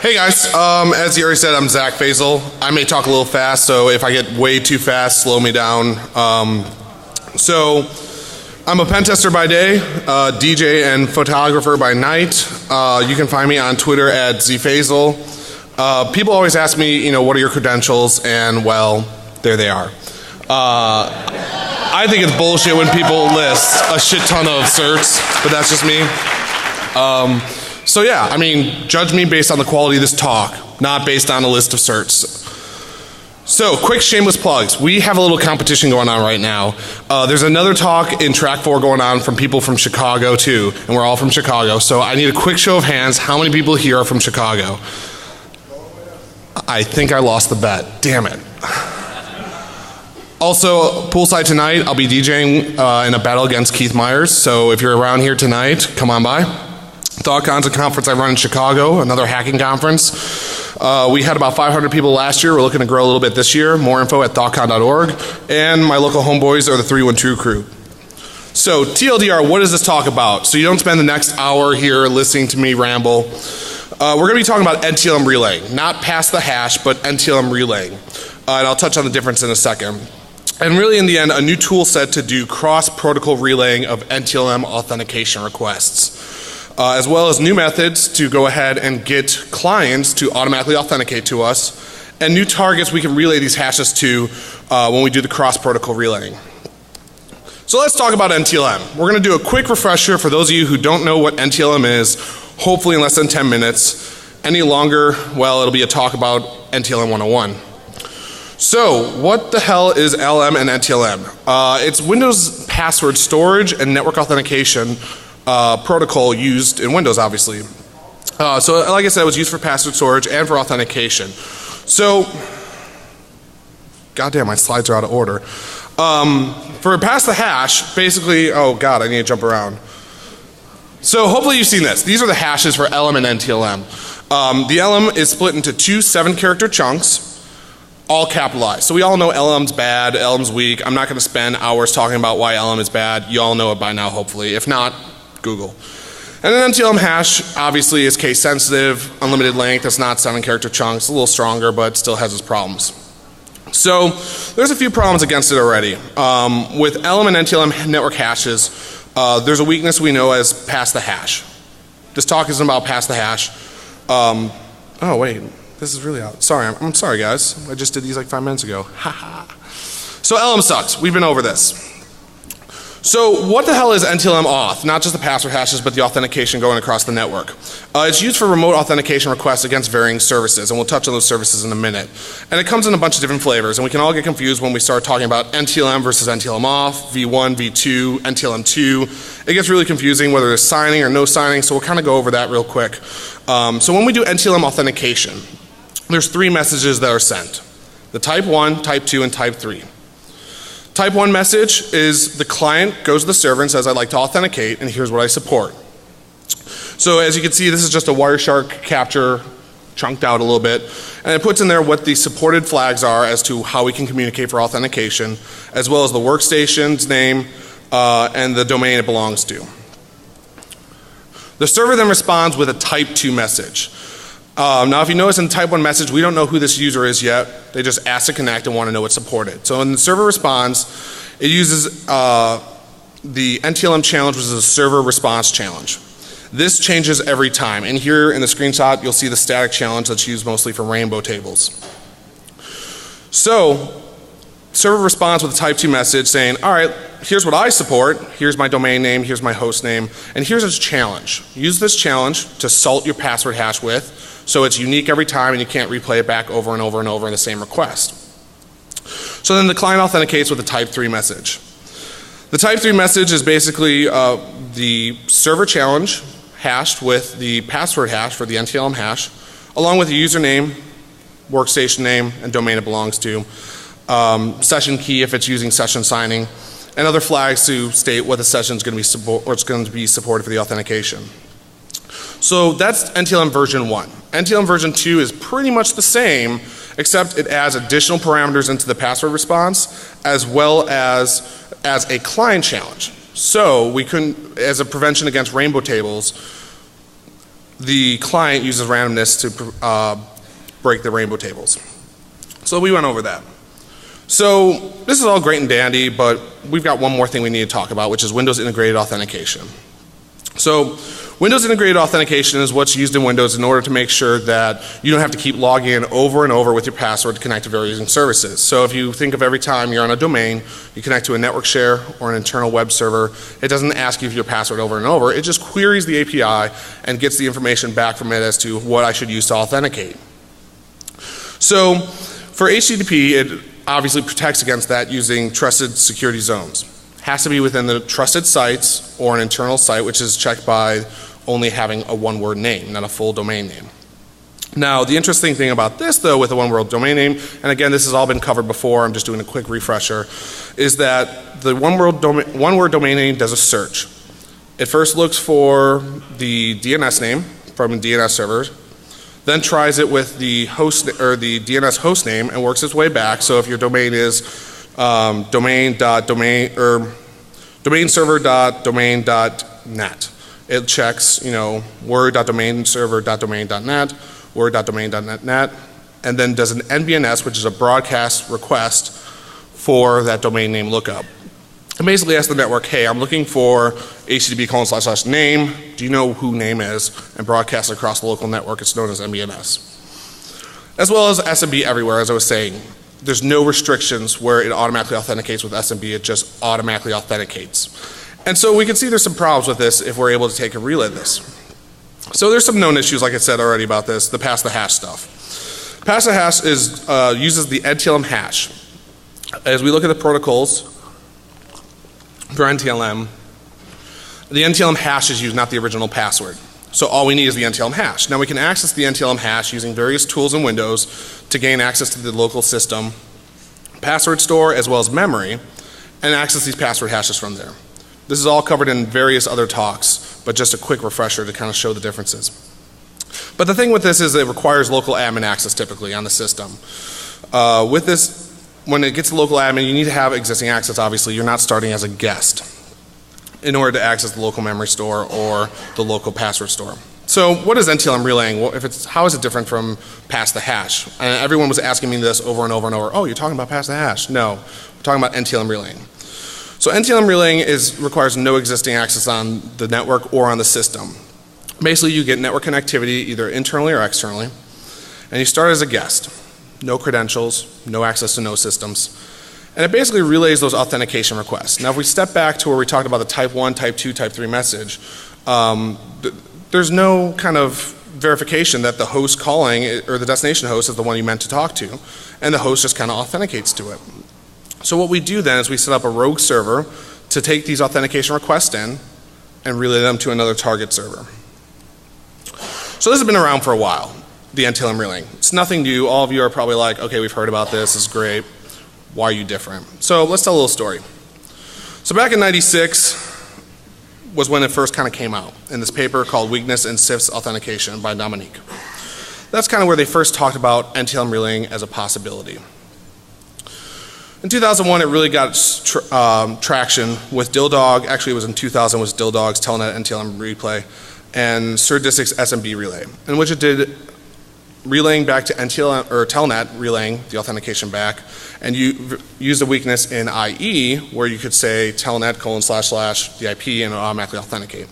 Hey guys, as you already said, I'm Zack Fasel. I may talk a little fast, so if I get way too fast, slow me down. So I'm a pen tester by day, DJ and photographer by night. You can find me on Twitter at zfasel. People always ask me, what are your credentials? And well, there they are. I think it's bullshit when people list a shit ton of certs, but that's just me. So yeah, judge me based on the quality of this talk, not based on a list of certs. So, quick shameless plugs. We have a little competition going on right now. There's another talk in track 4 going on from people from Chicago too, and we're all from Chicago. So I need a quick show of hands. How many people here are from Chicago? I think I lost the bet. Damn it. Also, poolside tonight, I'll be DJing in a battle against Keith Myers. So if you're around here tonight, come on by. ThoughtCon's a conference I run in Chicago, another hacking conference. We had about 500 people last year. We're looking to grow a little bit this year. More info at thoughtcon.org. And my local homeboys are the 312 crew. So TLDR, what does this talk about? So you don't spend the next hour here listening to me ramble. We're going to be talking about NTLM relaying. Not past the hash, but NTLM relaying. And I'll touch on the difference in a second. And really in the end, a new tool set to do cross-protocol relaying of NTLM authentication requests. As well as new methods to go ahead and get clients to automatically authenticate to us, and new targets we can relay these hashes to when we do the cross-protocol relaying. So let's talk about NTLM. We're going to do a quick refresher for those of you who don't know what NTLM is, hopefully in less than 10 minutes. Any longer, well, it'll be a talk about NTLM 101. So what the hell is LM and NTLM? It's Windows password storage and network authentication protocol used in Windows, obviously. So like I said, it was used for password storage and for authentication. So, goddamn, my slides are out of order. For pass the hash, basically, oh god, I need to jump around. So hopefully you've seen this. These are the hashes for LM and NTLM. The LM is split into two 7-character chunks, all capitalized. So we all know LM's bad, LM's weak. I'm not going to spend hours talking about why LM is bad. You all know it by now, hopefully. If not, Google. And an NTLM hash obviously is case sensitive, unlimited length. It's not 7-character chunks. A little stronger, but still has its problems. So there's a few problems against it already. With LM and NTLM network hashes, there's a weakness we know as pass the hash. This talk isn't about pass the hash. Oh wait, this is really out. Sorry, I'm sorry guys. I just did these like 5 minutes ago. Haha. So LM sucks. We've been over this. So what the hell is NTLM auth? Not just the password hashes, but the authentication going across the network. It's used for remote authentication requests against varying services, and we'll touch on those services in a minute. And it comes in a bunch of different flavors, and we can all get confused when we start talking about NTLM versus NTLM auth, V1, V2, NTLM2. It gets really confusing whether there's signing or no signing, so we'll kind of go over that real quick. So when we do NTLM authentication, there's 3 messages that are sent. The type 1, type 2, and type 3. Type 1 message is the client goes to the server and says, I'd like to authenticate, and here's what I support. So as you can see, this is just a Wireshark capture, chunked out a little bit, and it puts in there what the supported flags are as to how we can communicate for authentication, as well as the workstation's name and the domain it belongs to. The server then responds with a type 2 message. Now if you notice in the type 1 message, we don't know who this user is yet. They just ask to connect and want to know what's supported. So when the server responds, it uses the NTLM challenge, which is a server response challenge. This changes every time. And here in the screenshot, you'll see the static challenge that's used mostly for rainbow tables. So server responds with a type 2 message saying, all right, here's what I support, here's my domain name, here's my host name, and here's its challenge. Use this challenge to salt your password hash with, so it's unique every time and you can't replay it back over and over and over in the same request. So then the client authenticates with a type 3 message. The type 3 message is basically the server challenge hashed with the password hash for the NTLM hash, along with the username, workstation name, and domain it belongs to, session key if it's using session signing, and other flags to state what the session is going to be supported for the authentication. So that's NTLM version 1. NTLM version 2 is pretty much the same, except it adds additional parameters into the password response, as well as a client challenge. So we couldn't, as a prevention against rainbow tables, the client uses randomness to break the rainbow tables. So we went over that. So this is all great and dandy, but we've got one more thing we need to talk about, which is Windows integrated authentication. So Windows integrated authentication is what's used in Windows in order to make sure that you don't have to keep logging in over and over with your password to connect to various services. So if you think of every time you're on a domain, you connect to a network share or an internal web server, it doesn't ask you for your password over and over. It just queries the API and gets the information back from it as to what I should use to authenticate. So for HTTP, it obviously protects against that using trusted security zones. Has to be within the trusted sites or an internal site, which is checked by only having a one-word name, not a full domain name. Now, the interesting thing about this, though, with a one-word domain name, and again, this has all been covered before, I'm just doing a quick refresher, is that the one-word domain name does a search. It first looks for the DNS name from a DNS server, then tries it with the host or the DNS host name and works its way back. So if your domain is domainserver.domain.net, it checks, word.domainserver.domain.net, word.domain.net, and then does an NBNS, which is a broadcast request for that domain name lookup. And basically asks the network, hey, I'm looking for http://name, do you know who name is, and broadcasts across the local network. It's known as NBNS. As well as SMB everywhere, as I was saying. There's no restrictions where it automatically authenticates with SMB, it just automatically authenticates. And so we can see there's some problems with this if we're able to take and relay this. So there's some known issues, like I said already about this, the pass the hash stuff. Pass the hash uses the NTLM hash. As we look at the protocols for NTLM, the NTLM hash is used, not the original password. So all we need is the NTLM hash. Now we can access the NTLM hash using various tools in Windows to gain access to the local system password store as well as memory and access these password hashes from there. This is all covered in various other talks, but just a quick refresher to kind of show the differences. But the thing with this is it requires local admin access typically on the system. With this, when it gets to local admin, you need to have existing access, obviously. You're not starting as a guest in order to access the local memory store or the local password store. So what is NTLM relaying? Well, how is it different from pass the hash? And everyone was asking me this over and over and over. Oh, you're talking about pass the hash? No, we're talking about NTLM relaying. So NTLM relaying requires no existing access on the network or on the system. Basically, you get network connectivity either internally or externally, and you start as a guest. No credentials, no access to no systems. And it basically relays those authentication requests. Now if we step back to where we talked about the type 1, type 2, type 3 message, there's no kind of verification that the host calling or the destination host is the one you meant to talk to, and the host just kind of authenticates to it. So what we do then is we set up a rogue server to take these authentication requests in and relay them to another target server. So this has been around for a while, the NTLM relaying. It's nothing new. All of you are probably like, okay, we've heard about this, this is great. Why are you different? So let's tell a little story. So back in '96 was when it first kind of came out in this paper called Weakness in CIFS Authentication by Dominique. That's kind of where they first talked about NTLM relaying as a possibility. In 2001 it really got traction with DILDOG, actually it was in 2000 was DILDOG's Telnet NTLM replay and SerDisic's SMB relay, in which it did relaying back to NTLM or Telnet, relaying the authentication back, and you used a weakness in IE where you could say telnet : the IP and it automatically authenticate.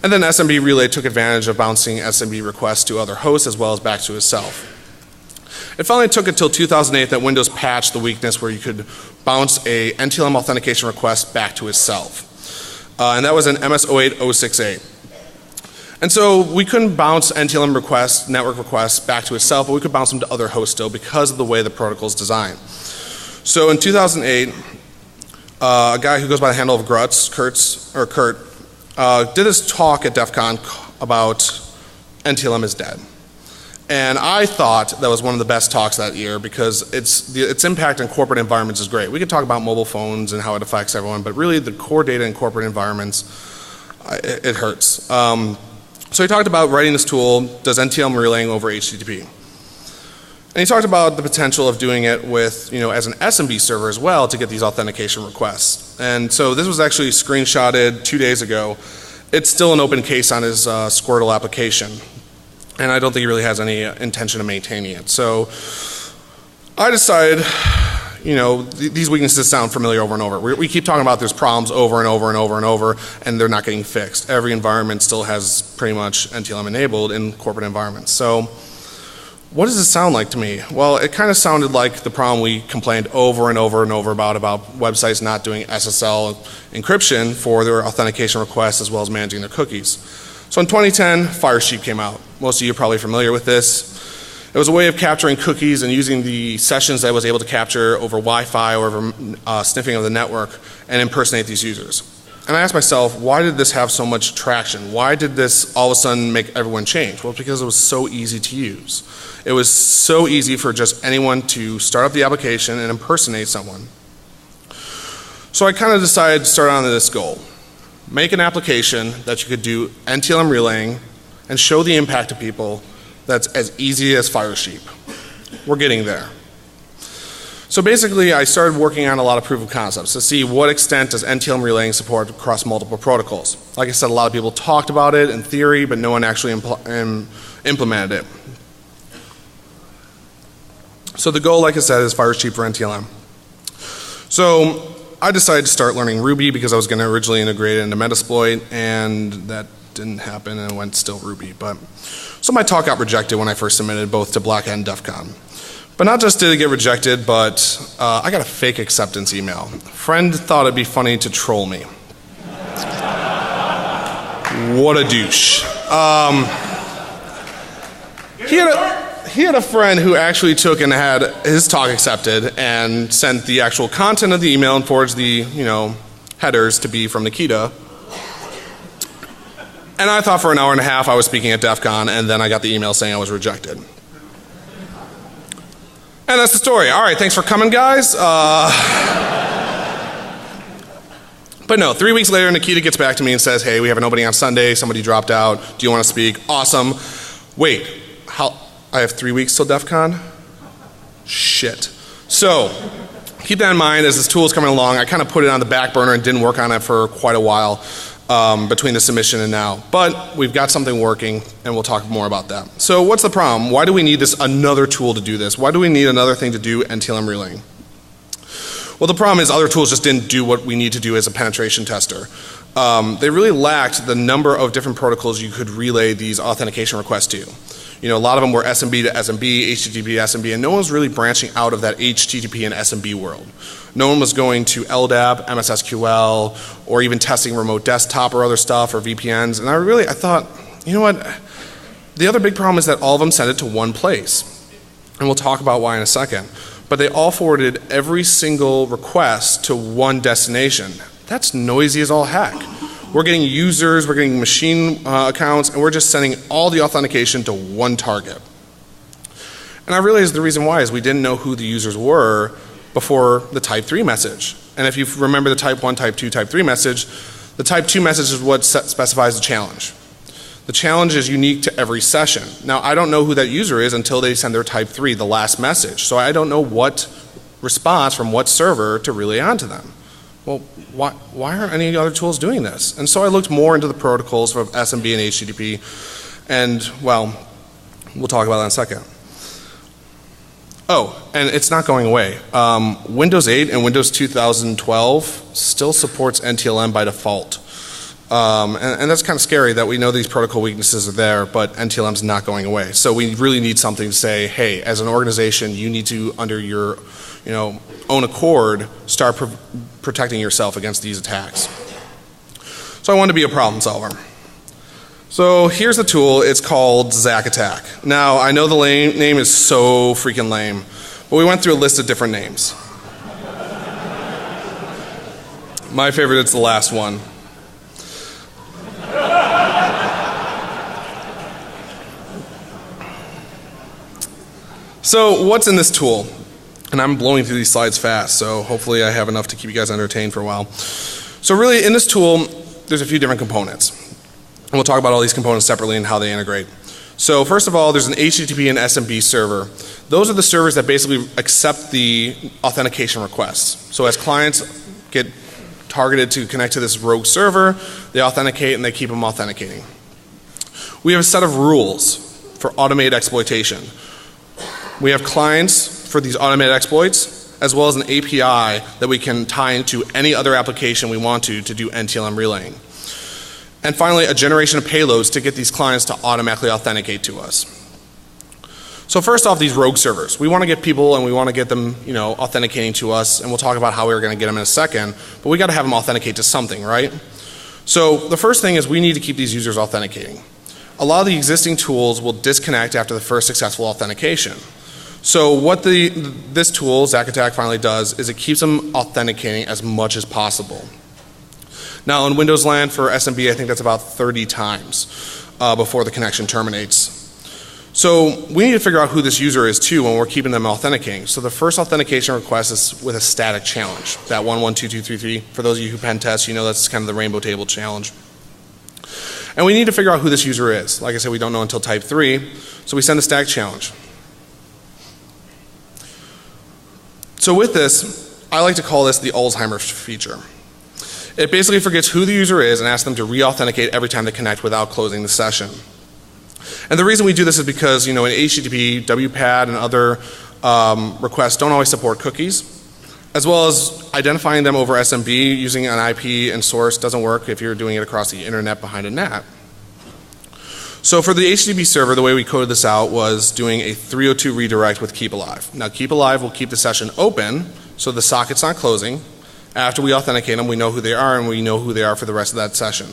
And then SMB relay took advantage of bouncing SMB requests to other hosts as well as back to itself. It finally took until 2008 that Windows patched the weakness where you could bounce a NTLM authentication request back to itself. And that was in MS-08-068. And so we couldn't bounce NTLM requests, network requests back to itself, but we could bounce them to other hosts still because of the way the protocol is designed. So in 2008, a guy who goes by the handle of Kurt, did this talk at DEF CON about NTLM is dead. And I thought that was one of the best talks that year because its impact on corporate environments is great. We could talk about mobile phones and how it affects everyone, but really the core data in corporate environments, it hurts. So he talked about writing this tool, does NTLM relaying over HTTP. And he talked about the potential of doing it with, as an SMB server as well to get these authentication requests. And so this was actually screenshotted 2 days ago. it's still an open case on his Squirtle application. And I don't think he really has any intention of maintaining it. So I decided, you know, these weaknesses sound familiar over and over. We keep talking about there's problems over and over and over and over, and they're not getting fixed. Every environment still has pretty much NTLM enabled in corporate environments. So what does it sound like to me? Well, it kind of sounded like the problem we complained over and over and over about websites not doing SSL encryption for their authentication requests as well as managing their cookies. So in 2010, Firesheep came out. Most of you are probably familiar with this. It was a way of capturing cookies and using the sessions that it was able to capture over Wi-Fi or over sniffing of the network and impersonate these users. And I asked myself, why did this have so much traction? Why did this all of a sudden make everyone change? Well, because it was so easy to use. It was so easy for just anyone to start up the application and impersonate someone. So I kind of decided to start on this goal. Make an application that you could do NTLM relaying and show the impact to people that's as easy as Firesheep. We're getting there. So basically I started working on a lot of proof of concepts to see what extent does NTLM relaying support across multiple protocols. Like I said, a lot of people talked about it in theory, but no one actually implemented it. So the goal, like I said, is Firesheep for NTLM. So I decided to start learning Ruby because I was going to originally integrate it into Metasploit, and that didn't happen and it went still Ruby. So my talk got rejected when I first submitted both to Black Hat and DEF CON. But not just did it get rejected, but I got a fake acceptance email. A friend thought it'd be funny to troll me. What a douche. He had a friend who actually took and had his talk accepted and sent the actual content of the email and forged the, you know, headers to be from Nikita. And I thought for an hour and a half I was speaking at DEF CON, and then I got the email saying I was rejected. And that's the story. All right, thanks for coming, guys. But no, 3 weeks later, Nikita gets back to me and says, hey, we have an opening on Sunday. Somebody dropped out. Do you want to speak? Awesome. Wait, I have 3 weeks till DEF CON? Shit. So keep that in mind as this tool is coming along. I kind of put it on the back burner and didn't work on it for quite a while between the submission and now. But we've got something working, and we'll talk more about that. So what's the problem? Why do we need another tool to do this? Why do we need another thing to do NTLM relaying? Well, the problem is other tools just didn't do what we need to do as a penetration tester. They really lacked the number of different protocols you could relay these authentication requests to. You know, a lot of them were SMB to SMB, HTTP to SMB, and no one was really branching out of that HTTP and SMB world. No one was going to LDAP, MSSQL, or even testing remote desktop or other stuff or VPNs. And I thought, you know what? The other big problem is that all of them sent it to one place. And we'll talk about why in a second. But they all forwarded every single request to one destination. That's noisy as all heck. We're getting users, we're getting machine accounts, and we're just sending all the authentication to one target. And I realized the reason why is we didn't know who the users were before the type 3 message. And if you remember the type 1, type 2, type 3 message, the type 2 message is what specifies the challenge. The challenge is unique to every session. Now, I don't know who that user is until they send their type 3, the last message. So I don't know what response from what server to relay onto them. Well, why aren't any other tools doing this? And so I looked more into the protocols of SMB and HTTP, and well, we'll talk about that in a second. Oh, and it's not going away. Windows 8 and Windows 2012 still supports NTLM by default. And that's kind of scary that we know these protocol weaknesses are there, but NTLM is not going away. So we really need something to say, hey, as an organization, you need to, under your own accord, start protecting yourself against these attacks. So I wanted to be a problem solver. So here's the tool. It's called Zack Attack. Now, I know the name is so freaking lame, but we went through a list of different names. My favorite is the last one. So what's in this tool? And I'm blowing through these slides fast, so hopefully I have enough to keep you guys entertained for a while. So really, in this tool, there's a few different components. And we'll talk about all these components separately and how they integrate. So first of all, there's an HTTP and SMB server. Those are the servers that basically accept the authentication requests. So as clients get targeted to connect to this rogue server. They authenticate and they keep them authenticating. We have a set of rules for automated exploitation. We have clients for these automated exploits, as well as an API that we can tie into any other application we want to do NTLM relaying. And finally, a generation of payloads to get these clients to automatically authenticate to us. So first off, these rogue servers. We want to get people and we want to get them, authenticating to us, and we'll talk about how we're going to get them in a second, but we got to have them authenticate to something, right? So the first thing is we need to keep these users authenticating. A lot of the existing tools will disconnect after the first successful authentication. So what this tool, Zack Attack, finally does is it keeps them authenticating as much as possible. Now in Windows land for SMB, I think that's about 30 times before the connection terminates. So we need to figure out who this user is too when we're keeping them authenticating. So the first authentication request is with a static challenge, that 112233. For those of you who pen test, that's kind of the rainbow table challenge. And we need to figure out who this user is. Like I said, we don't know until type 3, so we send a static challenge. So with this, I like to call this the Alzheimer's feature. It basically forgets who the user is and asks them to re-authenticate every time they connect without closing the session. And the reason we do this is because, in HTTP, WPAD, and other requests don't always support cookies, as well as identifying them over SMB using an IP and source doesn't work if you're doing it across the internet behind a NAT. So for the HTTP server, the way we coded this out was doing a 302 redirect with keep alive. Now keep alive will keep the session open so the socket's not closing. After we authenticate them, we know who they are and we know who they are for the rest of that session.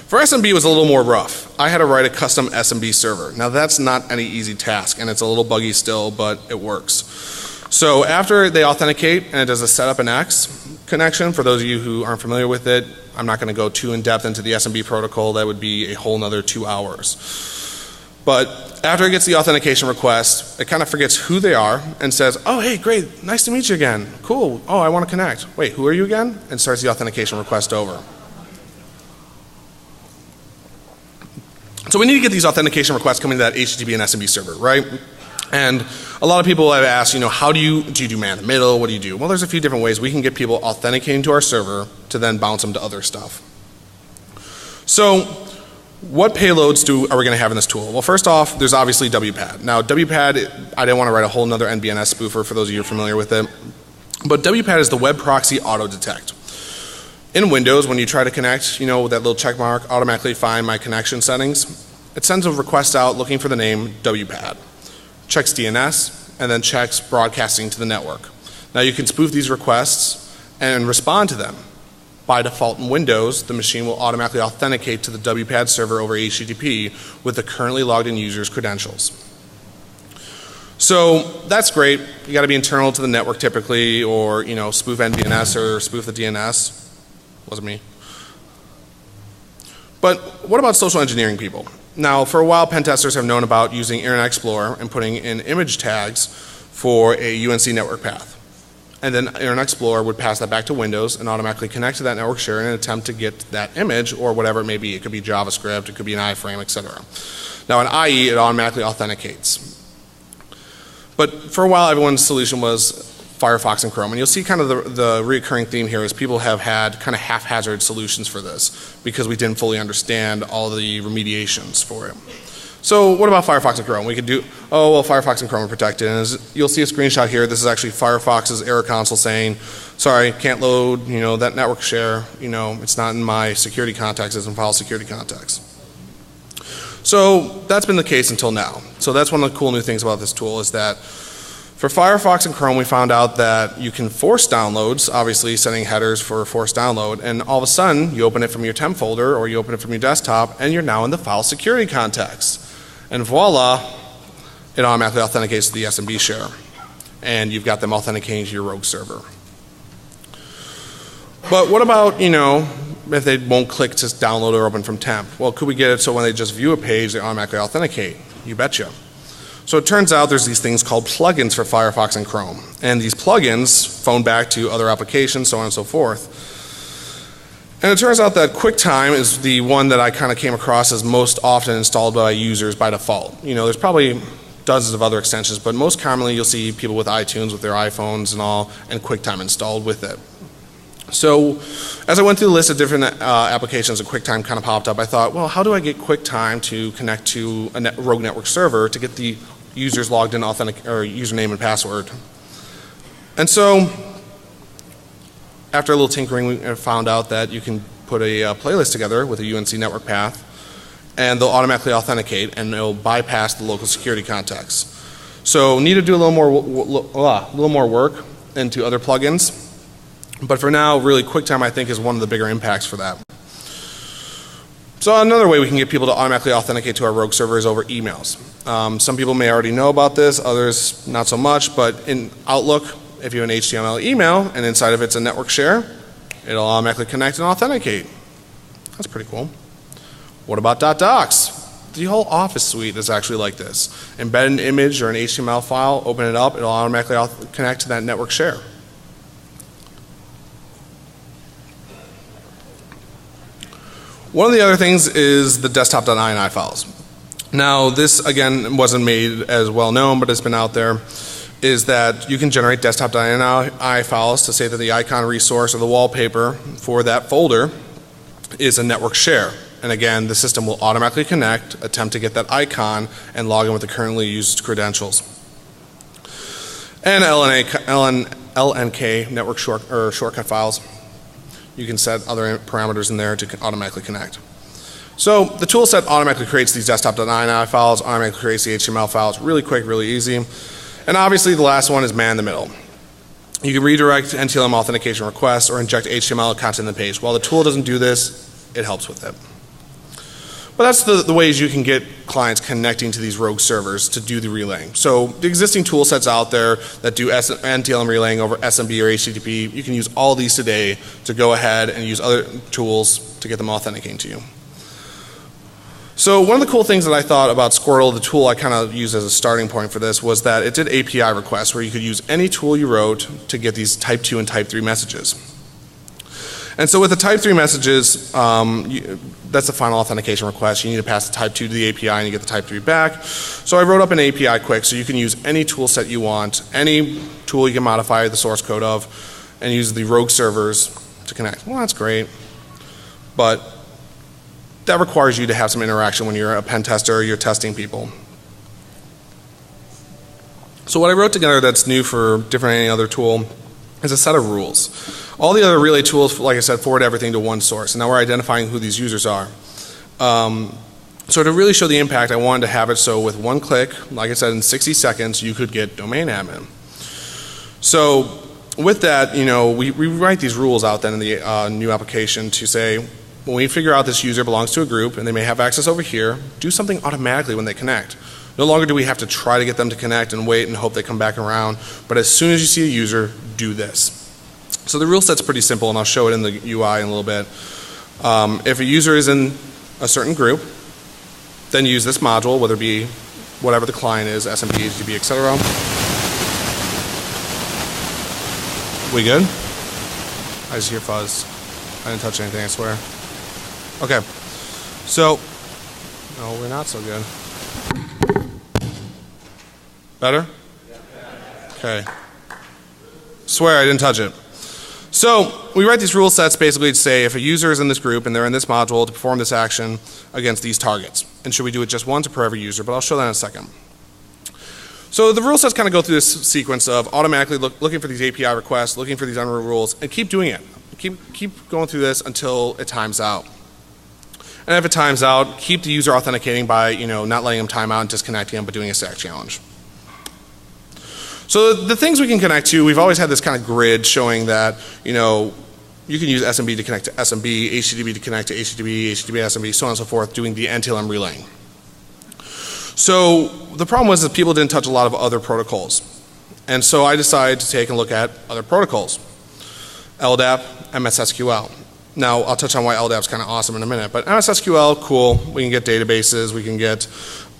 For SMB it was a little more rough. I had to write a custom SMB server. Now that's not any easy task and it's a little buggy still, but it works. So after they authenticate and it does a setup and X connection, for those of you who aren't familiar with it, I'm not going to go too in depth into the SMB protocol. That would be a whole nother 2 hours. But after it gets the authentication request, it kind of forgets who they are and says, oh hey great, nice to meet you again, cool, oh I want to connect, wait who are you again? And starts the authentication request over. So we need to get these authentication requests coming to that HTTP and SMB server, right? And a lot of people have asked, how do you do man in the middle? What do you do? Well, there's a few different ways we can get people authenticating to our server to then bounce them to other stuff. So what payloads are we going to have in this tool? Well, first off, there's obviously WPAD. Now WPAD, I didn't want to write a whole nother NBNS spoofer for those of you who are familiar with it. But WPAD is the web proxy auto detect. In Windows, when you try to connect, with that little check mark, automatically find my connection settings, it sends a request out looking for the name WPAD. Checks DNS, and then checks broadcasting to the network. Now you can spoof these requests and respond to them. By default in Windows, the machine will automatically authenticate to the WPAD server over HTTP with the currently logged in user's credentials. So that's great. You got to be internal to the network typically, or spoof NDNS or spoof the DNS. Wasn't me. But what about social engineering people? Now for a while pen testers have known about using Internet Explorer and putting in image tags for a UNC network path. And then Internet Explorer would pass that back to Windows and automatically connect to that network share in an attempt to get that image or whatever it may be. It could be JavaScript, it could be an iframe, etc. Now in IE it automatically authenticates. But for a while everyone's solution was Firefox and Chrome, and you'll see kind of the recurring theme here is people have had kind of haphazard solutions for this because we didn't fully understand all the remediations for it. So what about Firefox and Chrome? We could do, oh well Firefox and Chrome are protected, and you'll see a screenshot here. This is actually Firefox's error console saying, sorry, can't load that network share, it's not in my security contacts, it's in file security contacts. So that's been the case until now. So that's one of the cool new things about this tool is that for Firefox and Chrome we found out that you can force downloads, obviously setting headers for forced download, and all of a sudden you open it from your temp folder or you open it from your desktop and you're now in the file security context. And voila, it automatically authenticates to the SMB share. And you've got them authenticating to your rogue server. But what about, if they won't click to download or open from temp? Well, could we get it so when they just view a page they automatically authenticate? You betcha. So it turns out there's these things called plugins for Firefox and Chrome. And these plugins phone back to other applications, so on and so forth. And it turns out that QuickTime is the one that I kind of came across as most often installed by users by default. There's probably dozens of other extensions, but most commonly you'll see people with iTunes with their iPhones and all, and QuickTime installed with it. So as I went through the list of different applications that QuickTime kind of popped up, I thought, well, how do I get QuickTime to connect to a rogue network server to get the users logged in or username and password? And so after a little tinkering, we found out that you can put a playlist together with a UNC network path, and they'll automatically authenticate and it'll bypass the local security context. So need to do a little more work into other plugins. But for now, really, QuickTime I think is one of the bigger impacts for that. So another way we can get people to automatically authenticate to our rogue server is over emails. Some people may already know about this, others not so much, but in Outlook, if you have an HTML email and inside of it's a network share, it'll automatically connect and authenticate. That's pretty cool. What about .docs? The whole Office suite is actually like this. Embed an image or an HTML file, open it up, it'll automatically connect to that network share. One of the other things is the desktop.ini files. Now this again wasn't made as well known, but it's been out there, is that you can generate desktop.ini files to say that the icon resource or the wallpaper for that folder is a network share. And again, the system will automatically connect, attempt to get that icon, and log in with the currently used credentials. And LNK network shortcut files. You can set other parameters in there to automatically connect. So the tool set automatically creates these desktop.ini files, automatically creates the HTML files, really quick, really easy. And obviously the last one is man in the middle. You can redirect NTLM authentication requests or inject HTML content in the page. While the tool doesn't do this, it helps with it. But that's the ways you can get clients connecting to these rogue servers to do the relaying. So the existing tool sets out there that do NTLM relaying over SMB or HTTP, you can use all these today to go ahead and use other tools to get them authenticating to you. So one of the cool things that I thought about Squirtle, the tool I kind of used as a starting point for this, was that it did API requests where you could use any tool you wrote to get these type 2 and type 3 messages. And so with the type 3 messages, that's the final authentication request. You need to pass the type 2 to the API and you get the type 3 back. So I wrote up an API quick so you can use any tool set you want, any tool you can modify the source code of, and use the rogue servers to connect. Well, that's great, but that requires you to have some interaction when you're a pen tester or you're testing people. So what I wrote together that's new for different than any other tool is a set of rules. All the other relay tools, like I said, forward everything to one source, and now we're identifying who these users are. So to really show the impact, I wanted to have it so with one click, like I said, in 60 seconds, you could get domain admin. So with that, you know, we write these rules out then in the new application to say, when we figure out this user belongs to a group and they may have access over here, do something automatically when they connect. No longer do we have to try to get them to connect and wait and hope they come back around, but as soon as you see a user, do this. So the rule set's pretty simple, and I'll show it in the UI in a little bit. If a user is in a certain group, then use this module, whether it be whatever the client is, SMB, HTTP, etc. We good? I just hear fuzz. I didn't touch anything, I swear. Okay. So, no, we're not so good. Better? Okay. Swear I didn't touch it. So we write these rule sets basically to say if a user is in this group and they're in this module to perform this action against these targets. And should we do it just once or per every user? But I'll show that in a second. So the rule sets kind of go through this sequence of automatically looking for these API requests, looking for these unroot rules, and keep doing it. Keep going through this until it times out. And if it times out, keep the user authenticating by, you know, not letting them time out and disconnecting them, but doing a stack challenge. So the things we can connect to, we've always had this kind of grid showing that, you know, you can use SMB to connect to SMB, HTTP to connect to HTTP, HTTP to SMB, so on and so forth, doing the NTLM relaying. So the problem was that people didn't touch a lot of other protocols. And so I decided to take a look at other protocols. LDAP, MSSQL. Now I'll touch on why LDAP's kind of awesome in a minute, but MSSQL, cool. We can get databases, we can get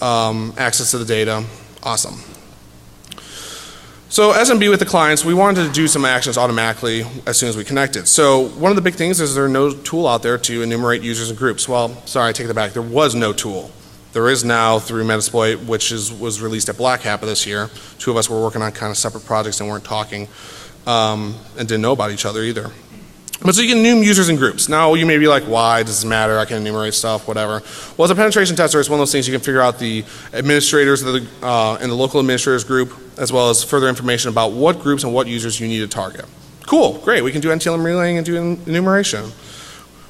access to the data, awesome. So SMB with the clients, we wanted to do some actions automatically as soon as we connected. So one of the big things is there's no tool out there to enumerate users and groups. Well, sorry, I take that back. There was no tool. There is now through Metasploit, which was released at Black Hat this year. Two of us were working on kind of separate projects and weren't talking and didn't know about each other either. But so you can enum users and groups. Now you may be like, why does this matter? I can enumerate stuff, whatever. Well, as a penetration tester, it's one of those things you can figure out the administrators of in the local administrators group, as well as further information about what groups and what users you need to target. Cool, great. We can do NTLM relaying and do enumeration.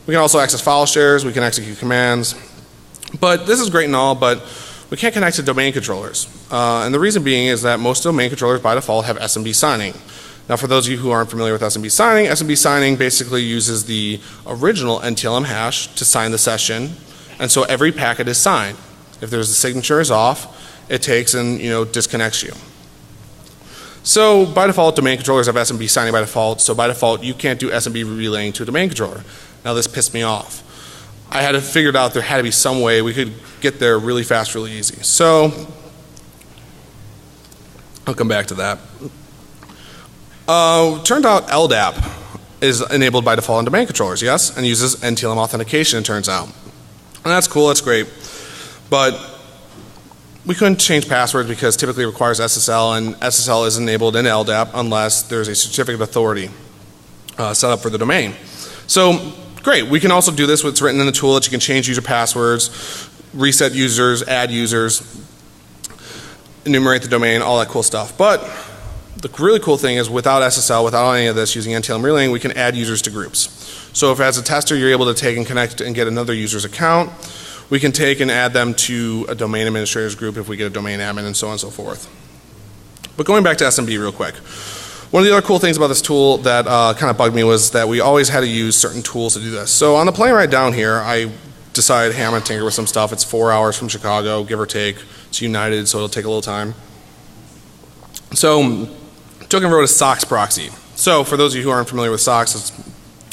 We can also access file shares. We can execute commands. But this is great and all, but we can't connect to domain controllers. And the reason being is that most domain controllers by default have SMB signing. Now for those of you who aren't familiar with SMB signing basically uses the original NTLM hash to sign the session, and so every packet is signed. If there's a signature is off, it takes and disconnects you. So by default, domain controllers have SMB signing by default, so by default you can't do SMB relaying to a domain controller. Now this pissed me off. I had to figure out there had to be some way we could get there really fast, really easy. So I'll come back to that. Turned out LDAP is enabled by default on domain controllers, yes, and uses NTLM authentication, it turns out. And that's cool, that's great. But we couldn't change passwords because typically it requires SSL, and SSL is enabled in LDAP unless there's a certificate of authority set up for the domain. So great, we can also do this. What's written in the tool that you can change user passwords, reset users, add users, enumerate the domain, all that cool stuff. But the really cool thing is without SSL, without any of this, using NTLM relaying, we can add users to groups. So if as a tester you're able to take and connect and get another user's account, we can take and add them to a domain administrators group if we get a domain admin and so on and so forth. But going back to SMB real quick. One of the other cool things about this tool that kind of bugged me was that we always had to use certain tools to do this. So on the plane ride down here, I decided, hey, I'm going to tinker with some stuff. It's 4 hours from Chicago, give or take. It's United, so it'll take a little time. So took and wrote a SOX proxy. So for those of you who aren't familiar with SOX, it's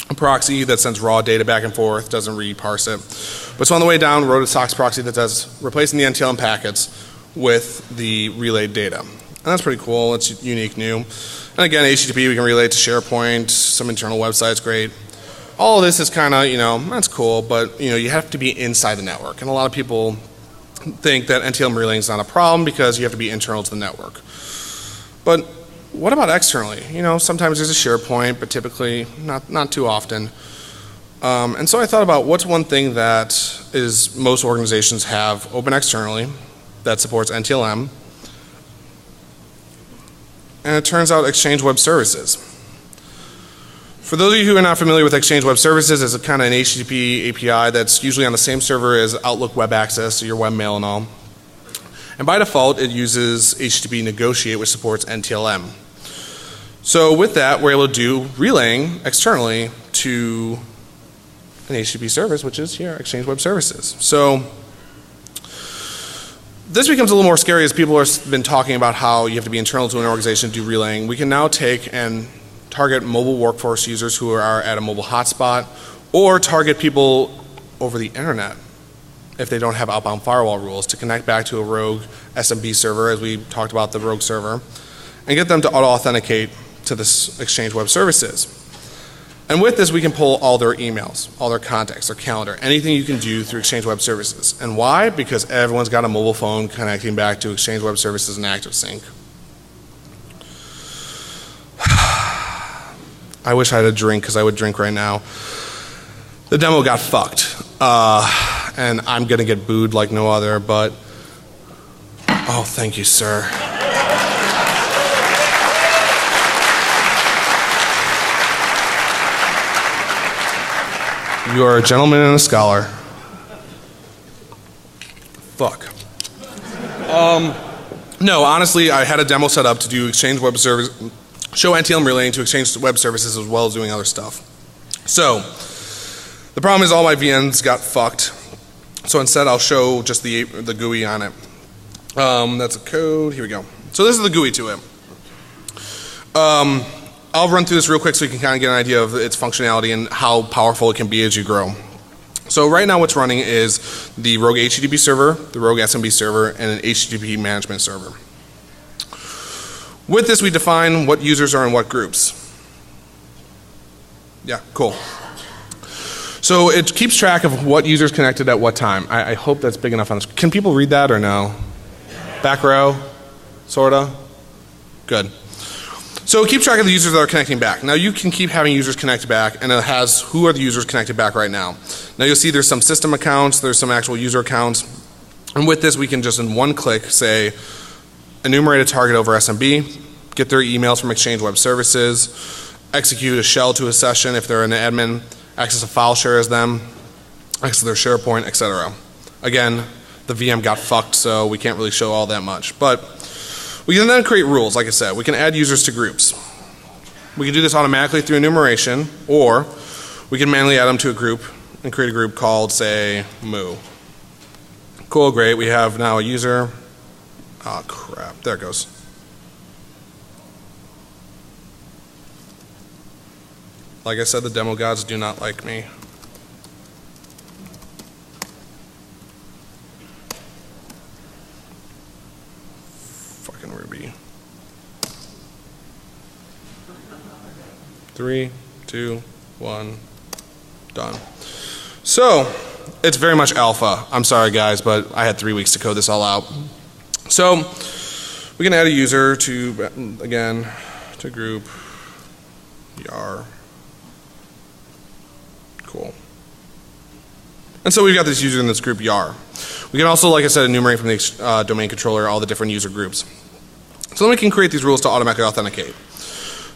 a proxy that sends raw data back and forth, doesn't re-parse it. But so on the way down, wrote a SOX proxy that does replacing the NTLM packets with the relayed data. And that's pretty cool. It's unique, new. And again, HTTP we can relay to SharePoint, some internal websites, great. All of this is kind of, that's cool, but you have to be inside the network. And a lot of people think that NTLM relaying is not a problem because you have to be internal to the network. But what about externally? Sometimes there's a SharePoint, but typically not too often. And so I thought about what's one thing that is most organizations have open externally that supports NTLM. And it turns out Exchange Web Services. For those of you who are not familiar with Exchange Web Services, it's a kind of an HTTP API that's usually on the same server as Outlook Web Access, so your webmail and all. And by default, it uses HTTP Negotiate, which supports NTLM. So with that, we're able to do relaying externally to an HTTP service, which is here, Exchange Web Services. So this becomes a little more scary as people have been talking about how you have to be internal to an organization to do relaying. We can now take and target mobile workforce users who are at a mobile hotspot, or target people over the internet if they don't have outbound firewall rules to connect back to a rogue SMB server, as we talked about the rogue server, and get them to auto-authenticate to this Exchange Web Services. And with this we can pull all their emails, all their contacts, their calendar, anything you can do through Exchange Web Services. And why? Because everyone's got a mobile phone connecting back to Exchange Web Services and ActiveSync. I wish I had a drink because I would drink right now. The demo got fucked. And I'm going to get booed like no other, but oh, thank you, sir. You are a gentleman and a scholar. Fuck. No, honestly, I had a demo set up to do Exchange Web Service, show NTLM relaying to Exchange Web Services as well as doing other stuff. So, the problem is all my VMs got fucked. So instead I'll show just the GUI on it. That's a code, here we go. So this is the GUI to it. I'll run through this real quick so you can kind of get an idea of its functionality and how powerful it can be as you grow. So right now what's running is the rogue HTTP server, the rogue SMB server, and an HTTP management server. With this we define what users are in what groups. Yeah, cool. So it keeps track of what users connected at what time. I hope that's big enough on this. Can people read that or no? Back row? Sorta? Good. So keep track of the users that are connecting back. Now you can keep having users connect back, and it has who are the users connected back right now. Now you'll see there's some system accounts, there's some actual user accounts, and with this we can just in one click say enumerate a target over SMB, get their emails from Exchange Web Services, execute a shell to a session if they're an admin, access a file share as them, access their SharePoint, etc. Again, the VM got fucked, so we can't really show all that much. But we can then create rules, like I said. We can add users to groups. We can do this automatically through enumeration, or we can manually add them to a group and create a group called, say, Moo. Cool, great. We have now a user. Oh, crap. There it goes. Like I said, the demo gods do not like me. Ruby. 3, 2, 1, done. So it's very much alpha. I'm sorry guys, but I had 3 weeks to code this all out. So we can add a user to, again, to group yar. Cool. And so we've got this user in this group yar. We can also, like I said, enumerate from the domain controller all the different user groups. So then we can create these rules to automatically authenticate.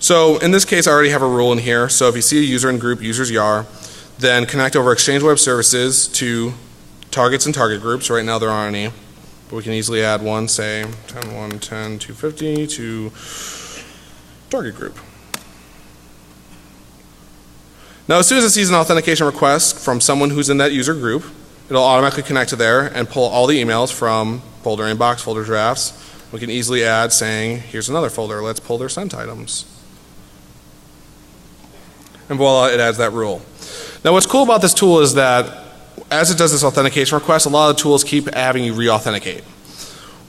So in this case I already have a rule in here. So if you see a user in group users yar, then connect over Exchange Web Services to targets and target groups. Right now there aren't any, but we can easily add one, say 10.1, 10, 250 to target group. Now as soon as it sees an authentication request from someone who's in that user group, it'll automatically connect to there and pull all the emails from folder inbox, folder drafts. We can easily add saying, here's another folder, let's pull their sent items. And voila, it adds that rule. Now what's cool about this tool is that as it does this authentication request, a lot of the tools keep having you re-authenticate.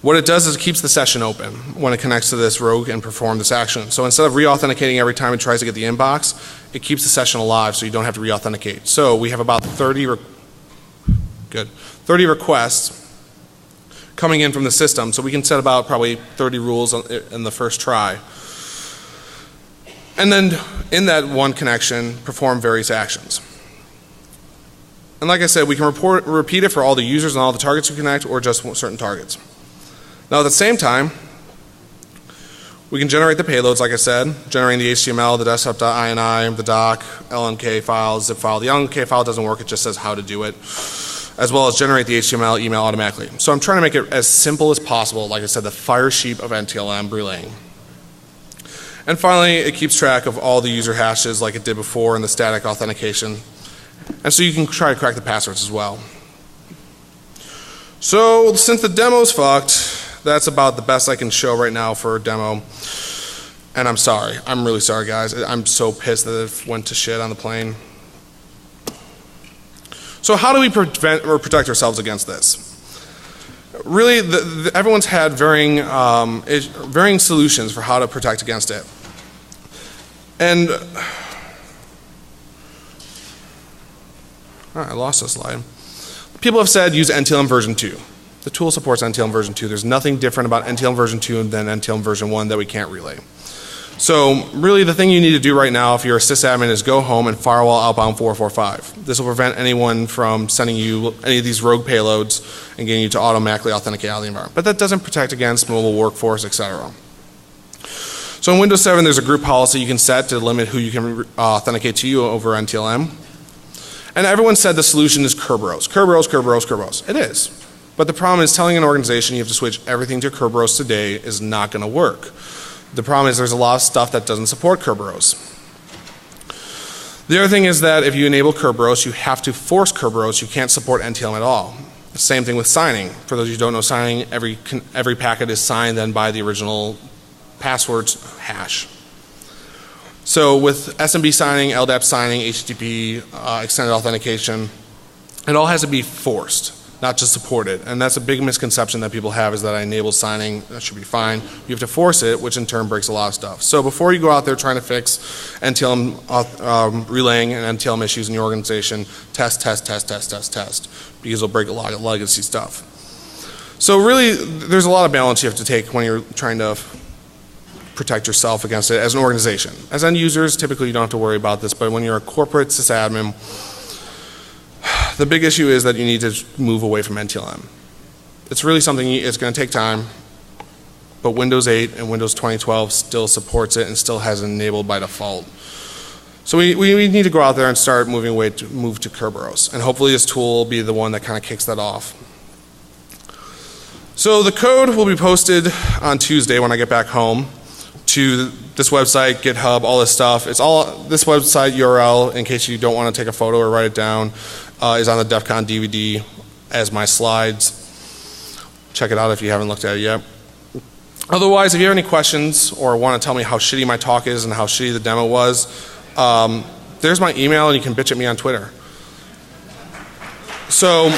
What it does is it keeps the session open when it connects to this rogue and perform this action. So instead of re-authenticating every time it tries to get the inbox, it keeps the session alive so you don't have to re-authenticate. So we have about 30 requests coming in from the system, so we can set about probably 30 rules in the first try. And then in that one connection, perform various actions. And like I said, we can repeat it for all the users and all the targets we connect, or just certain targets. Now at the same time, we can generate the payloads, like I said, generating the HTML, the desktop.ini, the doc, LNK file, zip file. The LNK file doesn't work, it just says how to do it, as well as generate the HTML email automatically. So I'm trying to make it as simple as possible, like I said, the fire sheep of NTLM relaying. And finally, it keeps track of all the user hashes like it did before in the static authentication. And so you can try to crack the passwords as well. So since the demo's fucked, that's about the best I can show right now for a demo. And I'm sorry. I'm really sorry guys. I'm so pissed that it went to shit on the plane. So how do we prevent or protect ourselves against this? Really, everyone's had varying solutions for how to protect against it. And I lost this slide. People have said use NTLM version 2. The tool supports NTLM version 2. There's nothing different about NTLM version 2 than NTLM version 1 that we can't relay. So really the thing you need to do right now if you're a sysadmin is go home and firewall outbound 445. This will prevent anyone from sending you any of these rogue payloads and getting you to automatically authenticate out of the environment. But that doesn't protect against mobile workforce, etc. So in Windows 7 there's a group policy you can set to limit who you can authenticate to you over NTLM. And everyone said the solution is Kerberos. Kerberos, Kerberos, Kerberos. It is. But the problem is telling an organization you have to switch everything to Kerberos today is not going to work. The problem is there's a lot of stuff that doesn't support Kerberos. The other thing is that if you enable Kerberos, you have to force Kerberos. You can't support NTLM at all. The same thing with signing. For those of you who don't know signing, every packet is signed then by the original password hash. So with SMB signing, LDAP signing, HTTP, extended authentication, it all has to be forced, not just supported. And that's a big misconception that people have is that I enable signing, that should be fine. You have to force it, which in turn breaks a lot of stuff. So before you go out there trying to fix NTLM relaying and NTLM issues in your organization, test, because it'll break a lot of legacy stuff. So really, there's a lot of balance you have to take when you're trying to protect yourself against it as an organization. As end users, typically you don't have to worry about this, but when you're a corporate sysadmin, the big issue is that you need to move away from NTLM. It's really something, it's going to take time, but Windows 8 and Windows 2012 still supports it and still has it enabled by default. So we need to go out there and start moving away to move to Kerberos, and hopefully this tool will be the one that kind of kicks that off. So the code will be posted on Tuesday when I get back home to this website, GitHub, all this stuff. It's all, this website URL, in case you don't want to take a photo or write it down, is on the DEF CON DVD as my slides. Check it out if you haven't looked at it yet. Otherwise, if you have any questions or want to tell me how shitty my talk is and how shitty the demo was, there's my email and you can bitch at me on Twitter. So